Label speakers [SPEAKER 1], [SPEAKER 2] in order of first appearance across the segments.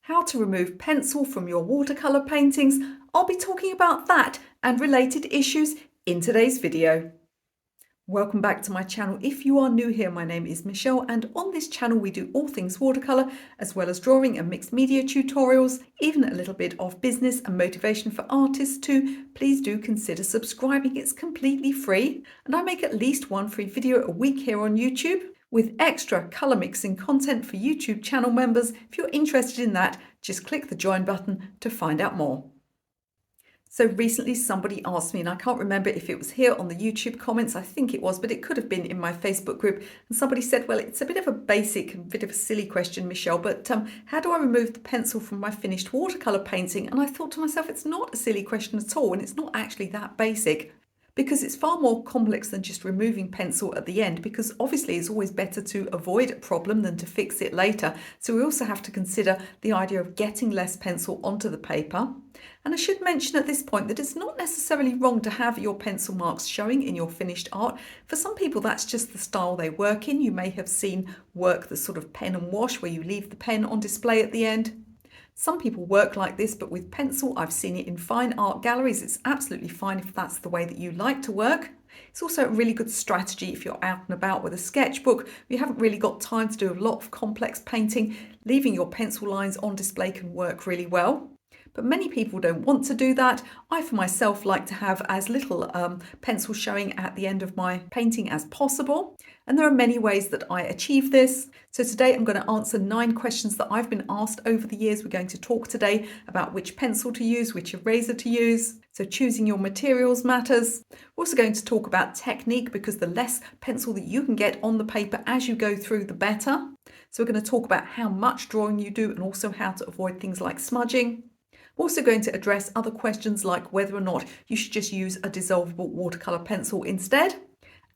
[SPEAKER 1] how to remove pencil from your watercolour paintings. I'll be talking about that and related issues in today's video. Welcome back to my channel. If you are new here, my name is Michelle, and on this channel we do all things watercolour, as well as drawing and mixed media tutorials, even a little bit of business and motivation for artists too. Please do consider subscribing. It's completely free, and I make at least one free video a week here on YouTube, with extra colour mixing content for YouTube channel members. If you're interested in that, just click the join button to find out more. So recently somebody asked me, and I can't remember if it was here on the YouTube comments, I think it was, but it could have been in my Facebook group, and somebody said, well, it's a bit of a basic, a bit of a silly question, Michelle, but how do I remove the pencil from my finished watercolour painting? And I thought to myself, it's not a silly question at all, and it's not actually that basic, because it's far more complex than just removing pencil at the end, because obviously it's always better to avoid a problem than to fix it later. So we also have to consider the idea of getting less pencil onto the paper. And I should mention at this point that it's not necessarily wrong to have your pencil marks showing in your finished art. For some people, that's just the style they work in. You may have seen work that's sort of pen and wash, where you leave the pen on display at the end. Some people work like this, but with pencil. I've seen it in fine art galleries. It's absolutely fine if that's the way that you like to work. It's also a really good strategy if you're out and about with a sketchbook. You haven't really got time to do a lot of complex painting. Leaving your pencil lines on display can work really well. But many people don't want to do that. I, for myself, like to have as little pencil showing at the end of my painting as possible. And there are many ways that I achieve this. So today I'm going to answer 9 questions that I've been asked over the years. We're going to talk today about which pencil to use, which eraser to use. So choosing your materials matters. We're also going to talk about technique, because the less pencil that you can get on the paper as you go through, the better. So we're going to talk about how much drawing you do and also how to avoid things like smudging. We're also going to address other questions like whether or not you should just use a dissolvable watercolour pencil instead.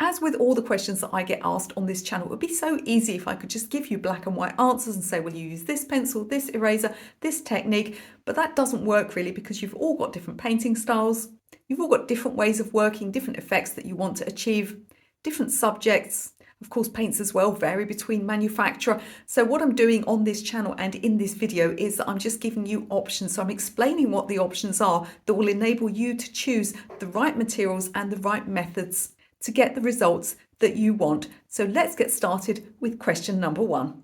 [SPEAKER 1] As with all the questions that I get asked on this channel, it would be so easy if I could just give you black and white answers and say, well, you use this pencil, this eraser, this technique, but that doesn't work really, because you've all got different painting styles. You've all got different ways of working, different effects that you want to achieve, different subjects. Of course, paints as well vary between manufacturer. So what I'm doing on this channel and in this video is that I'm just giving you options. So I'm explaining what the options are that will enable you to choose the right materials and the right methods to get the results that you want. So let's get started with question number 1.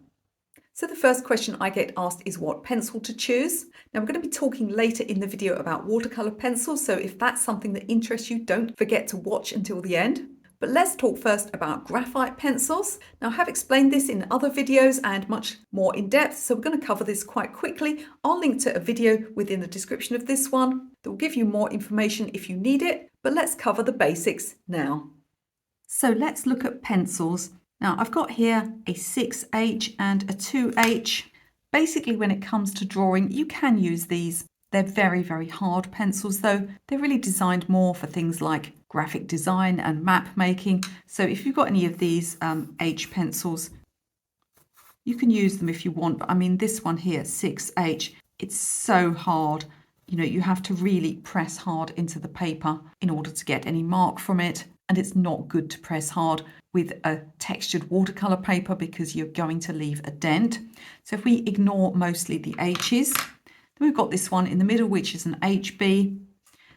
[SPEAKER 1] So the first question I get asked is what pencil to choose. Now we're going to be talking later in the video about watercolor pencils. So if that's something that interests you, don't forget to watch until the end. But let's talk first about graphite pencils. Now I have explained this in other videos and much more in depth, so we're going to cover this quite quickly. I'll link to a video within the description of this one that will give you more information if you need it, but let's cover the basics now. So let's look at pencils. Now I've got here a 6H and a 2H. Basically, when it comes to drawing, you can use these. They're very, very hard pencils though. They're really designed more for things like graphic design and map making. So if you've got any of these H pencils, you can use them if you want. But I mean, this one here, 6H, it's so hard. You know, you have to really press hard into the paper in order to get any mark from it. And it's not good to press hard with a textured watercolor paper, because you're going to leave a dent. So if we ignore mostly the H's, then we've got this one in the middle, which is an HB.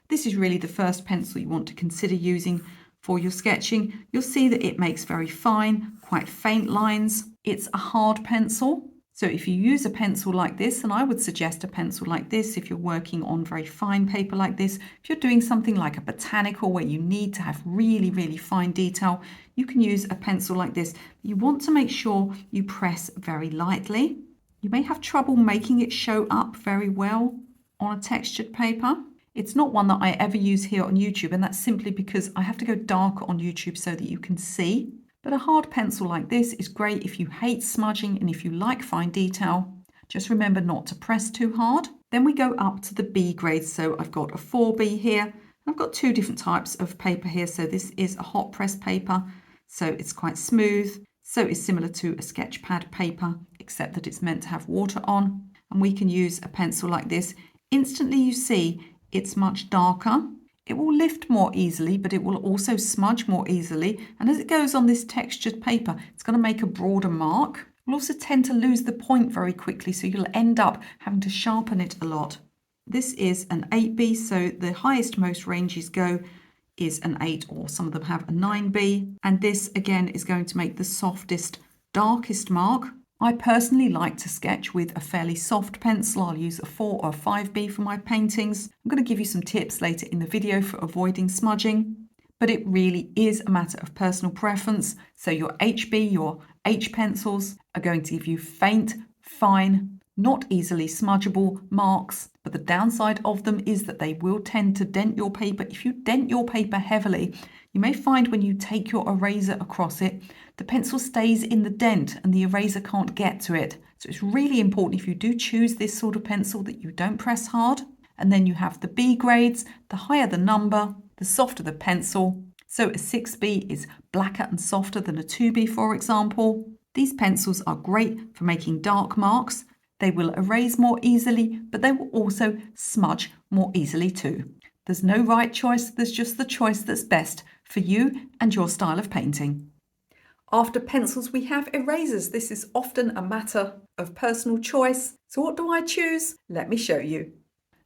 [SPEAKER 1] This is really the first pencil you want to consider using for your sketching. You'll see that it makes very fine, quite faint lines. It's a hard pencil. So if you use a pencil like this, and I would suggest a pencil like this if you're working on very fine paper like this, if you're doing something like a botanical where you need to have really, really fine detail, you can use a pencil like this. You want to make sure you press very lightly. You may have trouble making it show up very well on a textured paper. It's not one that I ever use here on YouTube, and that's simply because I have to go darker on YouTube so that you can see. But a hard pencil like this is great if you hate smudging and if you like fine detail. Just remember not to press too hard. Then we go up to the B grade. So I've got a 4B here. I've got 2 different types of paper here. So this is a hot press paper. So it's quite smooth. So it's similar to a sketch pad paper, except that it's meant to have water on. And we can use a pencil like this. Instantly you see it's much darker. It will lift more easily, but it will also smudge more easily. And as it goes on this textured paper, it's going to make a broader mark. will also tend to lose the point very quickly, so you'll end up having to sharpen it a lot. This is an 8B, so the highest most ranges go is an 8, or some of them have a 9B. And this again is going to make the softest, darkest mark. I personally like to sketch with a fairly soft pencil. I'll use a 4 or a 5B for my paintings. I'm going to give you some tips later in the video for avoiding smudging, but it really is a matter of personal preference. So your HB, your H pencils are going to give you faint, fine, not easily smudgeable marks, but the downside of them is that they will tend to dent your paper. If you dent your paper heavily, you may find when you take your eraser across it, the pencil stays in the dent and the eraser can't get to it. So it's really important if you do choose this sort of pencil that you don't press hard. And then you have the B grades, the higher the number, the softer the pencil. So a 6B is blacker and softer than a 2B, for example. These pencils are great for making dark marks. They will erase more easily, but they will also smudge more easily too. There's no right choice, there's just the choice that's best for you and your style of painting. After pencils, we have erasers. This is often a matter of personal choice. So what do I choose? Let me show you.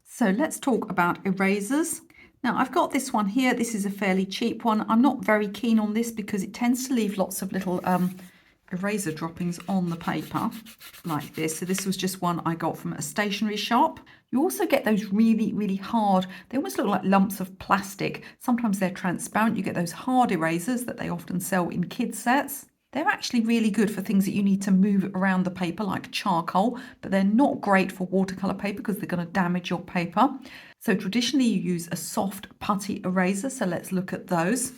[SPEAKER 1] So let's talk about erasers. Now I've got this one here. This is a fairly cheap one. I'm not very keen on this because it tends to leave lots of little eraser droppings on the paper like this. So this was just one I got from a stationery shop. You also get those really, really hard, they almost look like lumps of plastic. Sometimes they're transparent. You get those hard erasers that they often sell in kids sets. They're actually really good for things that you need to move around the paper like charcoal, but they're not great for watercolor paper because they're going to damage your paper. So traditionally you use a soft putty eraser. So let's look at those.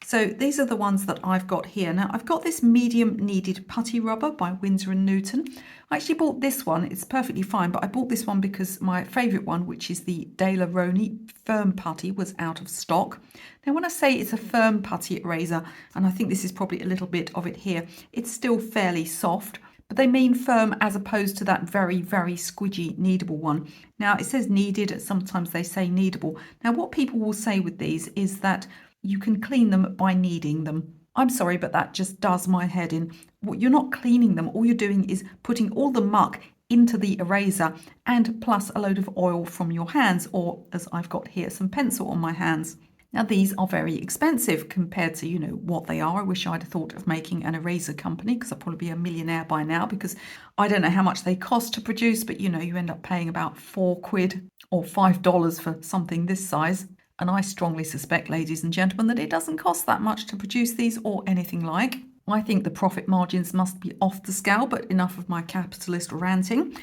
[SPEAKER 1] So these are the ones that I've got here. Now I've got this medium kneaded putty rubber by Winsor & Newton. I actually bought this one. It's perfectly fine, but I bought this one because my favourite one, which is the Daler-Rowney firm putty, was out of stock. Now when I say it's a firm putty eraser, and I think this is probably a little bit of it here, it's still fairly soft, but they mean firm as opposed to that very, very squidgy kneadable one. Now it says kneaded, sometimes they say kneadable. Now what people will say with these is that you can clean them by kneading them. I'm sorry, but that just does my head in. You're not cleaning them. All you're doing is putting all the muck into the eraser and plus a load of oil from your hands, or as I've got here, some pencil on my hands. Now these are very expensive compared to, what they are. I wish I'd thought of making an eraser company because I'd probably be a millionaire by now, because I don't know how much they cost to produce, but you end up paying about £4 or $5 for something this size. And I strongly suspect, ladies and gentlemen, that it doesn't cost that much to produce these or anything like. I think the profit margins must be off the scale, but enough of my capitalist ranting.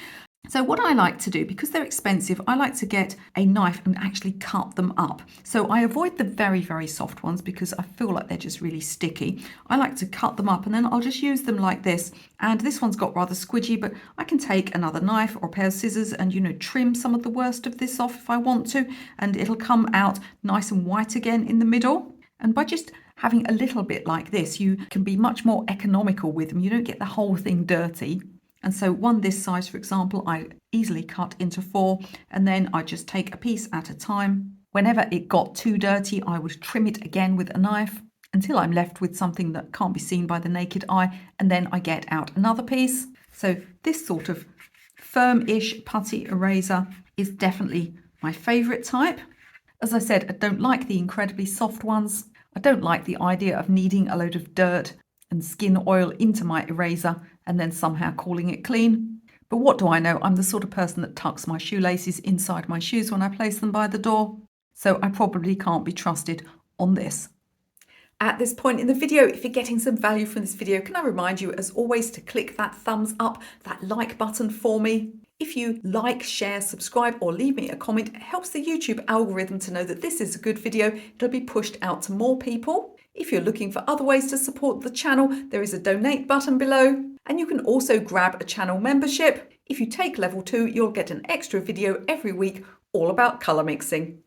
[SPEAKER 1] So what I like to do, because they're expensive, I like to get a knife and actually cut them up. So I avoid the very, very soft ones because I feel like they're just really sticky. I like to cut them up and then I'll just use them like this. And this one's got rather squidgy, but I can take another knife or a pair of scissors and, trim some of the worst of this off if I want to. And it'll come out nice and white again in the middle. And by just having a little bit like this, you can be much more economical with them. You don't get the whole thing dirty. And so one this size, for example, I easily cut into 4, and then I just take a piece at a time. Whenever it got too dirty, I would trim it again with a knife until I'm left with something that can't be seen by the naked eye, and then I get out another piece. So this sort of firm-ish putty eraser is definitely my favourite type. As I said, I don't like the incredibly soft ones. I don't like the idea of kneading a load of dirt and skin oil into my eraser and then somehow calling it clean. But what do I know? I'm the sort of person that tucks my shoelaces inside my shoes when I place them by the door. So I probably can't be trusted on this. At this point in the video, if you're getting some value from this video, can I remind you, as always, to click that thumbs up, that like button for me. If you like, share, subscribe, or leave me a comment, it helps the YouTube algorithm to know that this is a good video. It'll be pushed out to more people. If you're looking for other ways to support the channel, there is a donate button below. And you can also grab a channel membership. If you take level 2, you'll get an extra video every week all about colour mixing.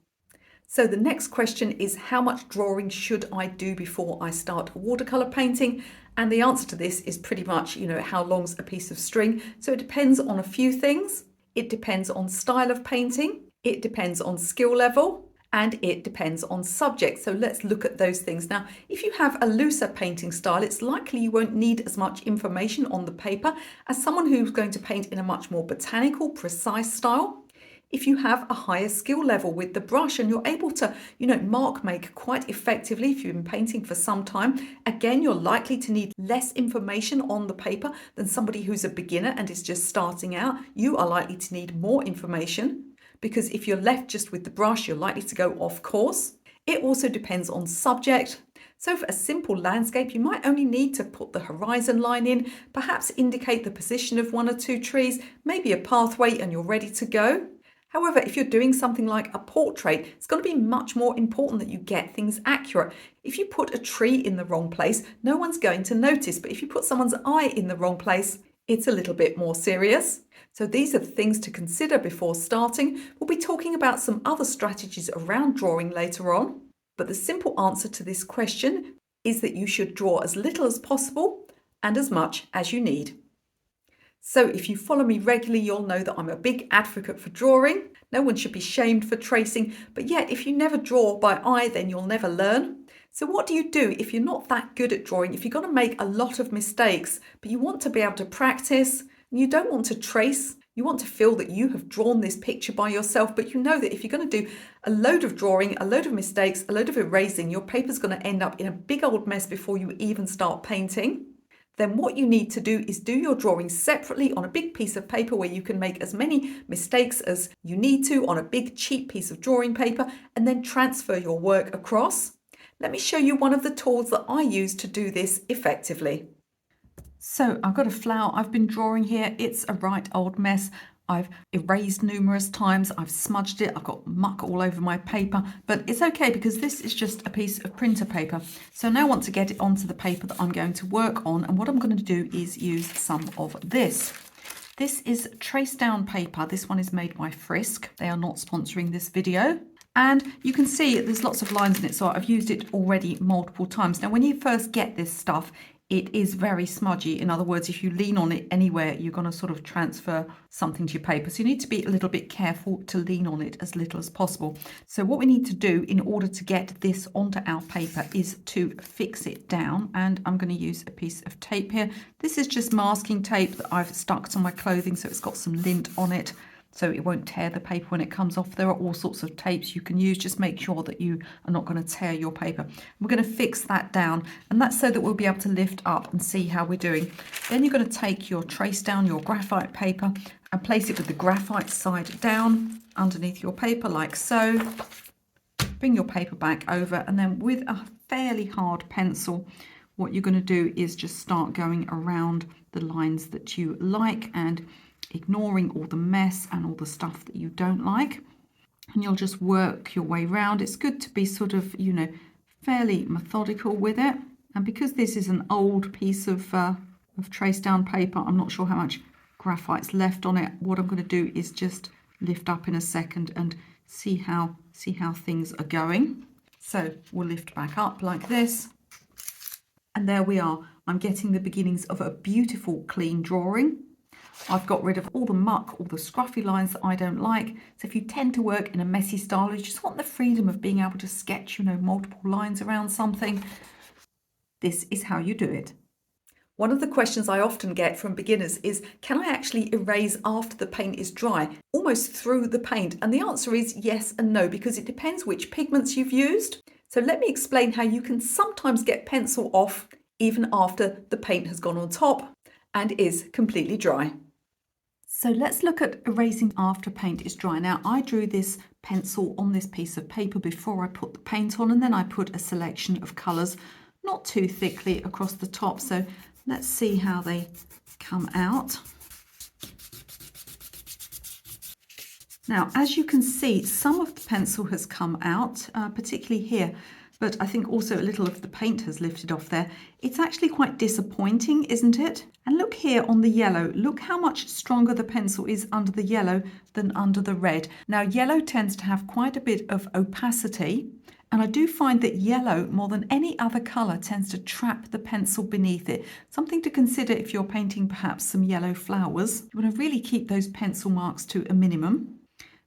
[SPEAKER 1] So the next question is, how much drawing should I do before I start watercolour painting? And the answer to this is pretty much, how long's a piece of string. So it depends on a few things. It depends on style of painting. It depends on skill level. and it depends on subject. So let's look at those things. Now, if you have a looser painting style, it's likely you won't need as much information on the paper as someone who's going to paint in a much more botanical, precise style. If you have a higher skill level with the brush and you're able to, mark make quite effectively if you've been painting for some time, again, you're likely to need less information on the paper than somebody who's a beginner and is just starting out. You are likely to need more information, because if you're left just with the brush, you're likely to go off course. It also depends on subject. So for a simple landscape, you might only need to put the horizon line in, perhaps indicate the position of one or two trees, maybe a pathway, and you're ready to go. However, if you're doing something like a portrait, it's going to be much more important that you get things accurate. If you put a tree in the wrong place, no one's going to notice, but if you put someone's eye in the wrong place, it's a little bit more serious. So these are the things to consider before starting. We'll be talking about some other strategies around drawing later on, but the simple answer to this question is that you should draw as little as possible and as much as you need. So if you follow me regularly, you'll know that I'm a big advocate for drawing. No one should be shamed for tracing, but yet if you never draw by eye, then you'll never learn. So what do you do if you're not that good at drawing, if you're going to make a lot of mistakes, but you want to be able to practice, and you don't want to trace, you want to feel that you have drawn this picture by yourself, but you know that if you're going to do a load of drawing, a load of mistakes, a load of erasing, your paper's going to end up in a big old mess before you even start painting. Then what you need to do is do your drawing separately on a big piece of paper where you can make as many mistakes as you need to on a big cheap piece of drawing paper, and then transfer your work across. Let me show you one of the tools that I use to do this effectively. So I've got a flower I've been drawing here. It's a right old mess. I've erased numerous times, I've smudged it, I've got muck all over my paper, but it's okay because this is just a piece of printer paper. So now I want to get it onto the paper that I'm going to work on, and what I'm going to do is use some of this. This is trace down paper. This one is made by Frisk. They are not sponsoring this video. And you can see there's lots of lines in it, so I've used it already multiple times. Now, when you first get this stuff, it is very smudgy. In other words, if you lean on it anywhere, you're going to sort of transfer something to your paper. So you need to be a little bit careful to lean on it as little as possible. So what we need to do in order to get this onto our paper is to fix it down. And I'm going to use a piece of tape here. This is just masking tape that I've stuck to my clothing, so it's got some lint on it, so it won't tear the paper when it comes off. There are all sorts of tapes you can use. Just make sure that you are not going to tear your paper. We're going to fix that down, and that's so that we'll be able to lift up and see how we're doing. Then you're going to take your trace down, your graphite paper, and place it with the graphite side down underneath your paper like so. Bring your paper back over, and then with a fairly hard pencil, what you're going to do is just start going around the lines that you like and ignoring all the mess and all the stuff that you don't like, and you'll just work your way around. It's good to be sort of, fairly methodical with it. And because this is an old piece of trace down paper, I'm not sure how much graphite's left on it. What I'm going to do is just lift up in a second and see how things are going. So we'll lift back up like this, and there we are. I'm getting the beginnings of a beautiful clean drawing. I've got rid of all the muck, all the scruffy lines that I don't like. So if you tend to work in a messy style, you just want the freedom of being able to sketch, multiple lines around something, this is how you do it. One of the questions I often get from beginners is, can I actually erase after the paint is dry, almost through the paint? And the answer is yes and no, because it depends which pigments you've used. So let me explain how you can sometimes get pencil off even after the paint has gone on top and is completely dry. So let's look at erasing after paint is dry. Now, I drew this pencil on this piece of paper before I put the paint on, and then I put a selection of colours, not too thickly, across the top. So let's see how they come out. Now, as you can see, some of the pencil has come out, particularly here, but I think also a little of the paint has lifted off there. It's actually quite disappointing, isn't it? And look here on the yellow, look how much stronger the pencil is under the yellow than under the red. Now, yellow tends to have quite a bit of opacity, and I do find that yellow, more than any other colour, tends to trap the pencil beneath it. Something to consider if you're painting perhaps some yellow flowers. You want to really keep those pencil marks to a minimum.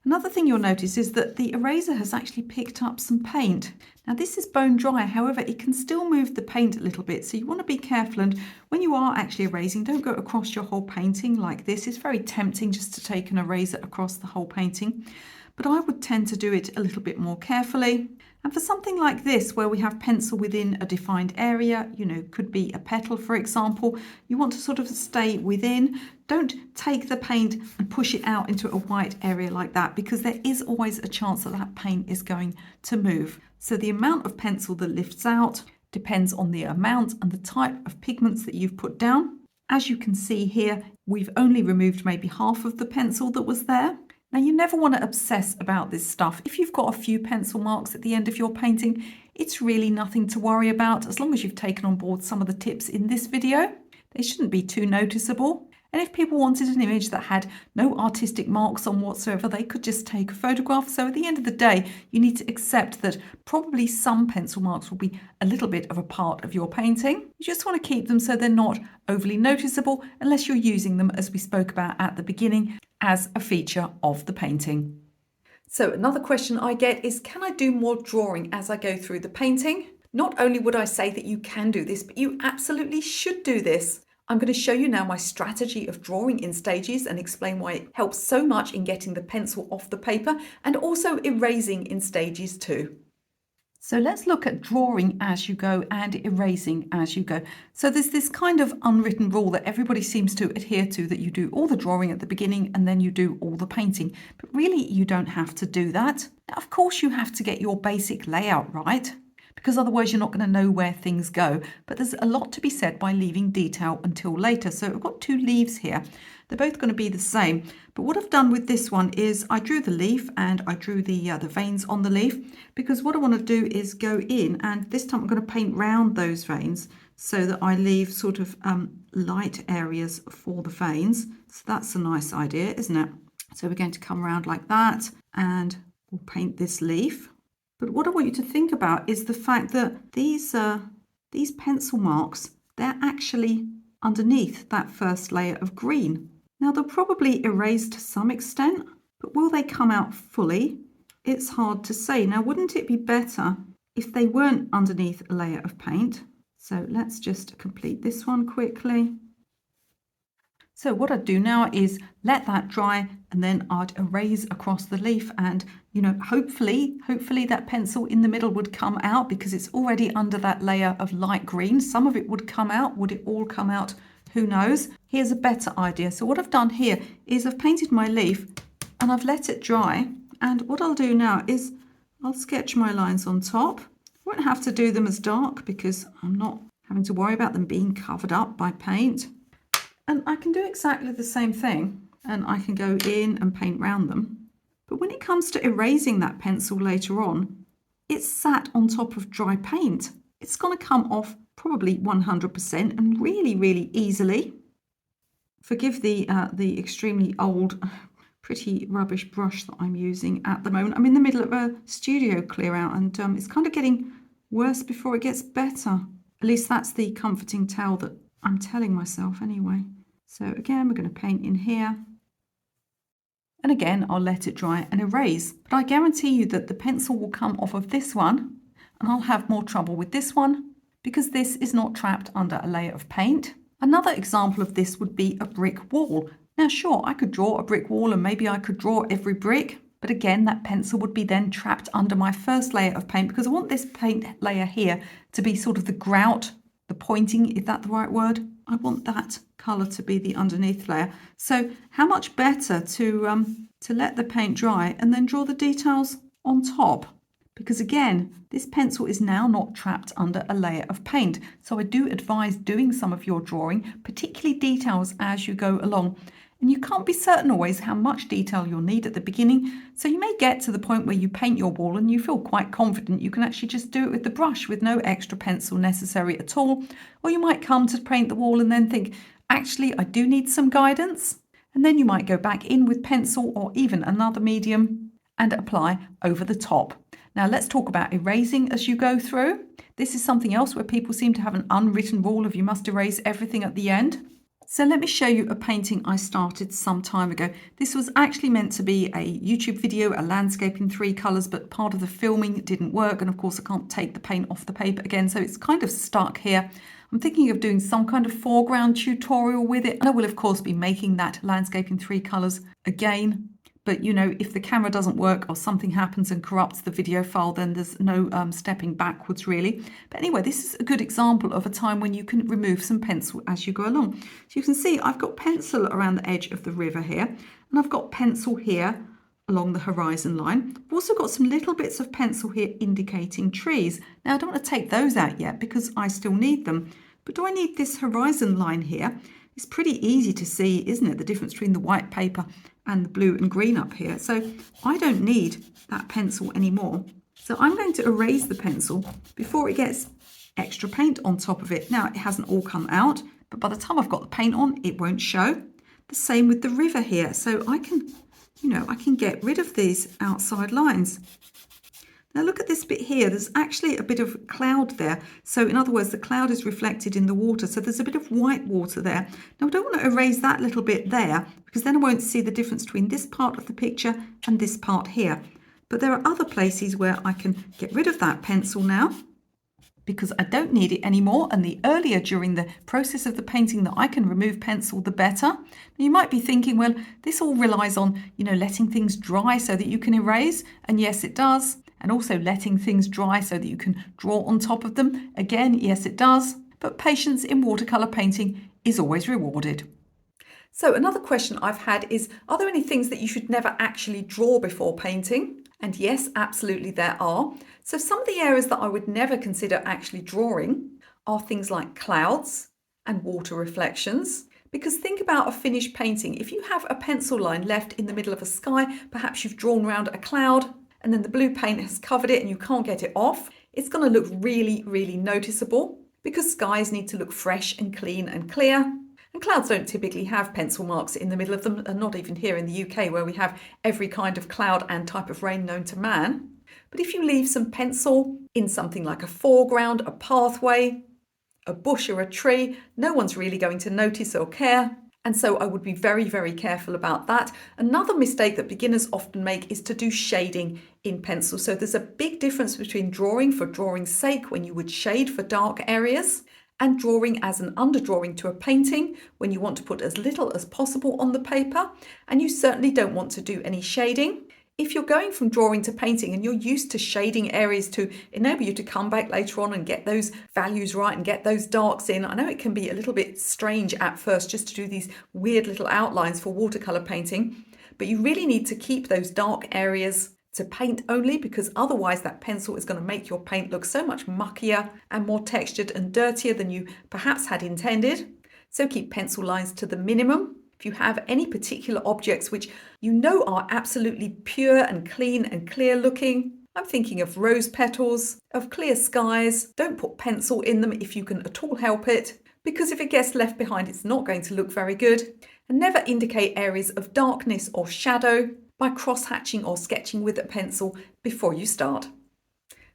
[SPEAKER 1] Another thing you'll notice is that the eraser has actually picked up some paint. Now this is bone dry, however, it can still move the paint a little bit, so you want to be careful, and when you are actually erasing, don't go across your whole painting like this. It's very tempting just to take an eraser across the whole painting, but I would tend to do it a little bit more carefully. And for something like this, where we have pencil within a defined area, could be a petal, for example, you want to sort of stay within. Don't take the paint and push it out into a white area like that, because there is always a chance that that paint is going to move. So the amount of pencil that lifts out depends on the amount and the type of pigments that you've put down. As you can see here, we've only removed maybe half of the pencil that was there. Now, you never want to obsess about this stuff. If you've got a few pencil marks at the end of your painting, it's really nothing to worry about. As long as you've taken on board some of the tips in this video, they shouldn't be too noticeable. And if people wanted an image that had no artistic marks on whatsoever, they could just take a photograph. So at the end of the day, you need to accept that probably some pencil marks will be a little bit of a part of your painting. You just want to keep them so they're not overly noticeable, unless you're using them, as we spoke about at the beginning, as a feature of the painting. So another question I get is, can I do more drawing as I go through the painting? Not only would I say that you can do this, but you absolutely should do this. I'm going to show you now my strategy of drawing in stages and explain why it helps so much in getting the pencil off the paper and also erasing in stages too. So let's look at drawing as you go and erasing as you go. So there's this kind of unwritten rule that everybody seems to adhere to, that you do all the drawing at the beginning and then you do all the painting. But really, you don't have to do that. Now, of course, you have to get your basic layout right, because otherwise you're not going to know where things go. But there's a lot to be said by leaving detail until later. So I've got two leaves here. They're both going to be the same. But what I've done with this one is I drew the leaf and I drew the veins on the leaf, because what I want to do is go in, and this time I'm going to paint round those veins so that I leave sort of light areas for the veins. So that's a nice idea, isn't it? So we're going to come around like that and we'll paint this leaf. But what I want you to think about is the fact that these pencil marks, they're actually underneath that first layer of green. Now, they'll probably erase to some extent, but will they come out fully? It's hard to say. Now, wouldn't it be better if they weren't underneath a layer of paint? So let's just complete this one quickly. So what I'd do now is let that dry, and then I'd erase across the leaf, and hopefully that pencil in the middle would come out, because it's already under that layer of light green. Some of it would come out. Would it all come out? Who knows? Here's a better idea. So what I've done here is I've painted my leaf and I've let it dry, and what I'll do now is I'll sketch my lines on top. I won't have to do them as dark because I'm not having to worry about them being covered up by paint. And I can do exactly the same thing, and I can go in and paint round them. But when it comes to erasing that pencil later on, it's sat on top of dry paint. It's going to come off probably 100% and really, really easily. Forgive the extremely old, pretty rubbish brush that I'm using at the moment. I'm in the middle of a studio clear out, and it's kind of getting worse before it gets better. At least that's the comforting tale that I'm telling myself anyway. So again, we're going to paint in here. And again, I'll let it dry and erase. But I guarantee you that the pencil will come off of this one, and I'll have more trouble with this one because this is not trapped under a layer of paint. Another example of this would be a brick wall. Now, sure, I could draw a brick wall and maybe I could draw every brick, but again, that pencil would be then trapped under my first layer of paint, because I want this paint layer here to be sort of the grout, the pointing, is that the right word? I want that colour to be the underneath layer. So how much better to let the paint dry and then draw the details on top? Because again, this pencil is now not trapped under a layer of paint. So I do advise doing some of your drawing, particularly details, as you go along. And you can't be certain always how much detail you'll need at the beginning. So you may get to the point where you paint your wall and you feel quite confident you can actually just do it with the brush with no extra pencil necessary at all. Or you might come to paint the wall and then think, actually, I do need some guidance. And then you might go back in with pencil or even another medium and apply over the top. Now let's talk about erasing as you go through. This is something else where people seem to have an unwritten rule of you must erase everything at the end. So let me show you a painting I started some time ago. This was actually meant to be a YouTube video, a landscape in 3 colours, but part of the filming didn't work. And of course I can't take the paint off the paper again, so it's kind of stuck here. I'm thinking of doing some kind of foreground tutorial with it. And I will of course be making that landscape in 3 colours again. But you know, if the camera doesn't work or something happens and corrupts the video file, then there's no stepping backwards really. But anyway, this is a good example of a time when you can remove some pencil as you go along. So you can see I've got pencil around the edge of the river here, and I've got pencil here along the horizon line. I've also got some little bits of pencil here indicating trees. Now I don't want to take those out yet because I still need them. But do I need this horizon line here? It's pretty easy to see, isn't it, the difference between the white paper and the blue and green up here. So I don't need that pencil anymore. So I'm going to erase the pencil before it gets extra paint on top of it. Now it hasn't all come out, but by the time I've got the paint on, it won't show. The same with the river here. So I can, I can get rid of these outside lines. Now look at this bit here, there's actually a bit of cloud there. So in other words, the cloud is reflected in the water. So there's a bit of white water there. Now I don't want to erase that little bit there because then I won't see the difference between this part of the picture and this part here. But there are other places where I can get rid of that pencil now because I don't need it anymore. And the earlier during the process of the painting that I can remove pencil, the better. Now you might be thinking, well, this all relies on, letting things dry so that you can erase. And yes, it does. And also letting things dry so that you can draw on top of them. Again, yes, it does. But patience in watercolour painting is always rewarded. So another question I've had is, are there any things that you should never actually draw before painting? And yes, absolutely there are. So some of the areas that I would never consider actually drawing are things like clouds and water reflections. Because think about a finished painting. If you have a pencil line left in the middle of a sky, perhaps you've drawn around a cloud, and then the blue paint has covered it and you can't get it off, it's going to look really, really noticeable because skies need to look fresh and clean and clear. And clouds don't typically have pencil marks in the middle of them, and not even here in the UK where we have every kind of cloud and type of rain known to man. But if you leave some pencil in something like a foreground, a pathway, a bush or a tree, no one's really going to notice or care. And so I would be very, very careful about that. Another mistake that beginners often make is to do shading in pencil. So there's a big difference between drawing for drawing's sake when you would shade for dark areas and drawing as an underdrawing to a painting when you want to put as little as possible on the paper. And you certainly don't want to do any shading. If you're going from drawing to painting and you're used to shading areas to enable you to come back later on and get those values right and get those darks in, I know it can be a little bit strange at first just to do these weird little outlines for watercolour painting, but you really need to keep those dark areas to paint only, because otherwise that pencil is going to make your paint look so much muckier and more textured and dirtier than you perhaps had intended. So keep pencil lines to the minimum. If you have any particular objects which you know are absolutely pure and clean and clear looking, I'm thinking of rose petals, of clear skies, don't put pencil in them if you can at all help it, because if it gets left behind, it's not going to look very good. And never indicate areas of darkness or shadow by cross-hatching or sketching with a pencil before you start.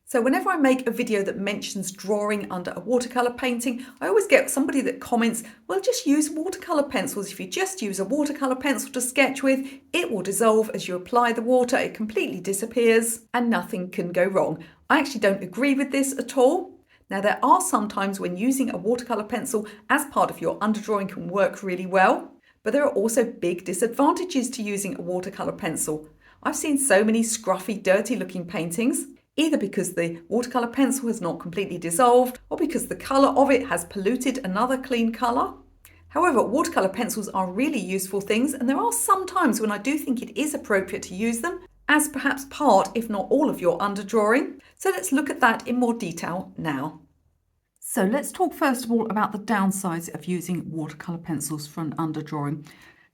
[SPEAKER 1] So whenever I make a video that mentions drawing under a watercolour painting, I always get somebody that comments, well, just use watercolour pencils. If you just use a watercolour pencil to sketch with, it will dissolve as you apply the water, it completely disappears and nothing can go wrong. I actually don't agree with this at all. Now there are some times when using a watercolour pencil as part of your underdrawing can work really well, but there are also big disadvantages to using a watercolour pencil. I've seen so many scruffy, dirty looking paintings, either because the watercolour pencil has not completely dissolved or because the colour of it has polluted another clean colour. However, watercolour pencils are really useful things, and there are some times when I do think it is appropriate to use them as perhaps part, if not all, of your underdrawing. So let's look at that in more detail now. So let's talk first of all about the downsides of using watercolour pencils for an underdrawing.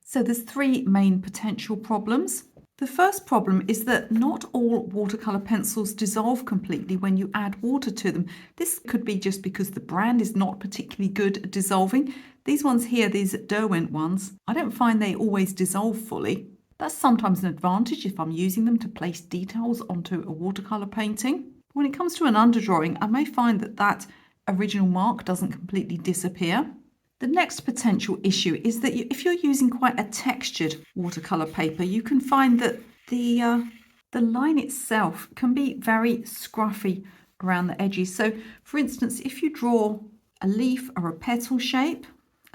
[SPEAKER 1] So there's 3 main potential problems. The first problem is that not all watercolour pencils dissolve completely when you add water to them. This could be just because the brand is not particularly good at dissolving. These ones here, these Derwent ones, I don't find they always dissolve fully. That's sometimes an advantage if I'm using them to place details onto a watercolour painting. When it comes to an underdrawing, I may find that original mark doesn't completely disappear. The next potential issue is that if you're using quite a textured watercolor paper, you can find that the line itself can be very scruffy around the edges. So for instance, if you draw a leaf or a petal shape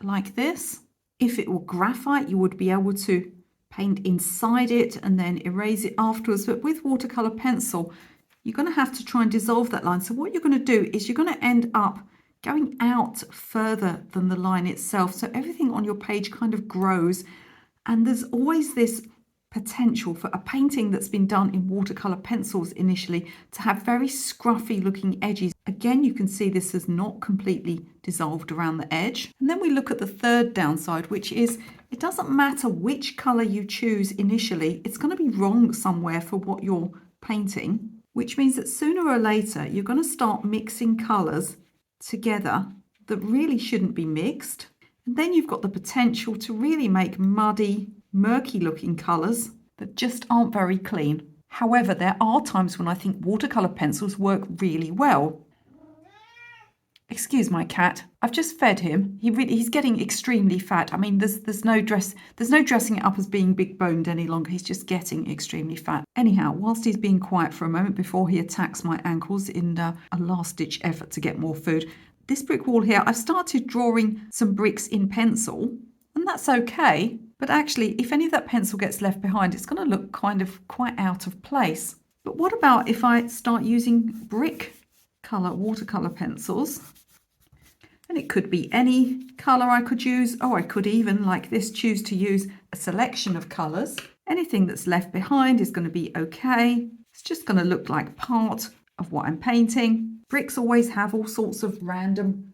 [SPEAKER 1] like this, if it were graphite, you would be able to paint inside it and then erase it afterwards. But with watercolor pencil, you're going to have to try and dissolve that line. So what you're going to do is you're going to end up going out further than the line itself. So everything on your page kind of grows, and there's always this potential for a painting that's been done in watercolor pencils initially to have very scruffy looking edges. Again, you can see this has not completely dissolved around the edge. And then we look at the third downside, which is it doesn't matter which color you choose initially, it's going to be wrong somewhere for what you're painting, which means that sooner or later you're going to start mixing colors together that really shouldn't be mixed. And then you've got the potential to really make muddy, murky looking colours that just aren't very clean. However, there are times when I think watercolour pencils work really well. Excuse my cat. I've just fed him. He's getting extremely fat. I mean, there's no dressing it up as being big boned any longer. He's just getting extremely fat. Anyhow, whilst he's being quiet for a moment before he attacks my ankles in a last ditch effort to get more food, this brick wall here, I've started drawing some bricks in pencil, and that's okay. But actually, if any of that pencil gets left behind, it's going to look kind of quite out of place. But what about if I start using brick colour watercolour pencils? And it could be any colour I could use, or I could even, like this, choose to use a selection of colours. Anything that's left behind is going to be okay. It's just going to look like part of what I'm painting. Bricks always have all sorts of random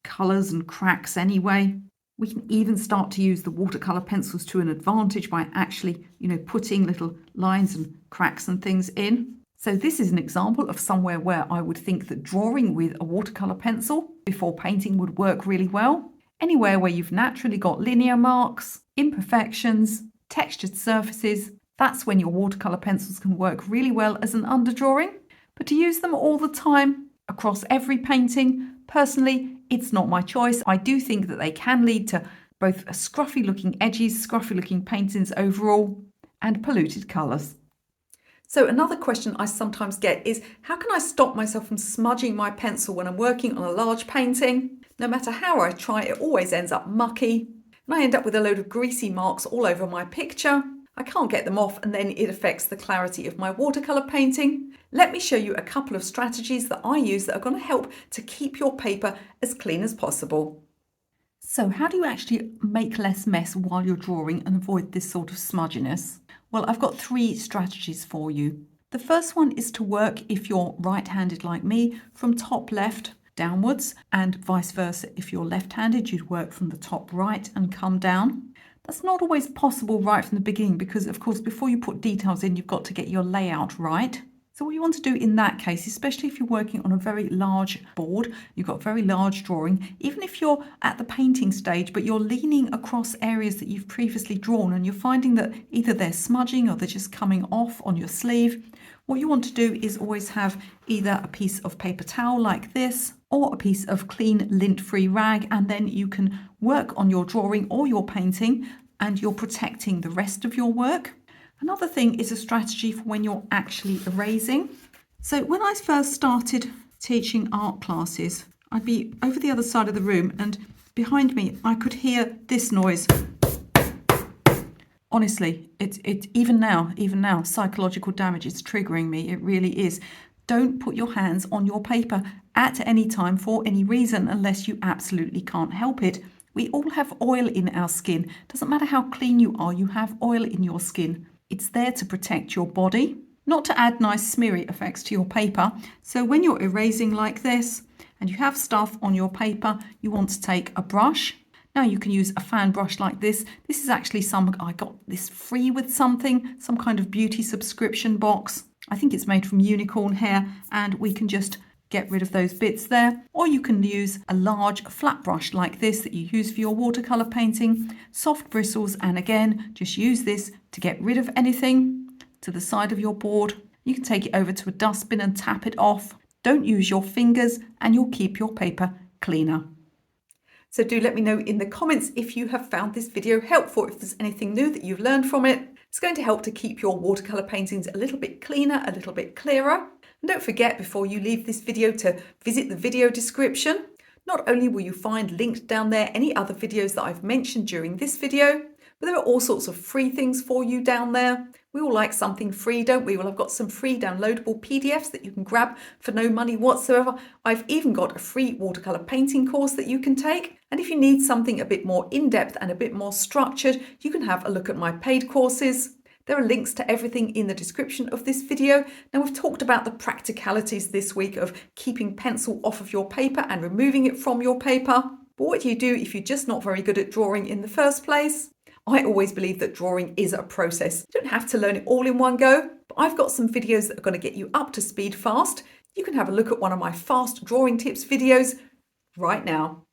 [SPEAKER 1] colours and cracks anyway. We can even start to use the watercolour pencils to an advantage by actually, putting little lines and cracks and things in. So this is an example of somewhere where I would think that drawing with a watercolour pencil before painting would work really well. Anywhere where you've naturally got linear marks, imperfections, textured surfaces, that's when your watercolour pencils can work really well as an underdrawing. But to use them all the time across every painting, personally, it's not my choice. I do think that they can lead to both scruffy looking edges, scruffy looking paintings overall, and polluted colours. So another question I sometimes get is, how can I stop myself from smudging my pencil when I'm working on a large painting? No matter how I try, it always ends up mucky, and I end up with a load of greasy marks all over my picture. I can't get them off, and then it affects the clarity of my watercolour painting. Let me show you a couple of strategies that I use that are going to help to keep your paper as clean as possible. So how do you actually make less mess while you're drawing and avoid this sort of smudginess? Well, I've got 3 strategies for you. The first one is to work, if you're right-handed like me, from top left downwards, and vice versa. If you're left-handed, you'd work from the top right and come down. That's not always possible right from the beginning because, of course, before you put details in, you've got to get your layout right. So what you want to do in that case, especially if you're working on a very large board, you've got very large drawing, even if you're at the painting stage, but you're leaning across areas that you've previously drawn and you're finding that either they're smudging or they're just coming off on your sleeve, what you want to do is always have either a piece of paper towel like this or a piece of clean lint-free rag, and then you can work on your drawing or your painting and you're protecting the rest of your work. Another thing is a strategy for when you're actually erasing. So when I first started teaching art classes, I'd be over the other side of the room and behind me I could hear this noise. Honestly, it's even now, psychological damage is triggering me. It really is. Don't put your hands on your paper at any time for any reason unless you absolutely can't help it. We all have oil in our skin. Doesn't matter how clean you are, you have oil in your skin. It's there to protect your body, not to add nice smeary effects to your paper. So when you're erasing like this and you have stuff on your paper, you want to take a brush. Now you can use a fan brush like this. This is actually I got this free with something, some kind of beauty subscription box. I think it's made from unicorn hair, and we can just get rid of those bits there. Or you can use a large flat brush like this that you use for your watercolour painting, soft bristles, and again, just use this to get rid of anything to the side of your board. You can take it over to a dustbin and tap it off. Don't use your fingers and you'll keep your paper cleaner. So do let me know in the comments if you have found this video helpful, if there's anything new that you've learned from it. It's going to help to keep your watercolour paintings a little bit cleaner, a little bit clearer. And don't forget before you leave this video to visit the video description. Not only will you find linked down there any other videos that I've mentioned during this video, but there are all sorts of free things for you down there. We all like something free, don't we? Well, I've got some free downloadable PDFs that you can grab for no money whatsoever. I've even got a free watercolour painting course that you can take. And if you need something a bit more in-depth and a bit more structured, you can have a look at my paid courses. There are links to everything in the description of this video. Now, we've talked about the practicalities this week of keeping pencil off of your paper and removing it from your paper. But what do you do if you're just not very good at drawing in the first place? I always believe that drawing is a process. You don't have to learn it all in one go, but I've got some videos that are going to get you up to speed fast. You can have a look at one of my fast drawing tips videos right now.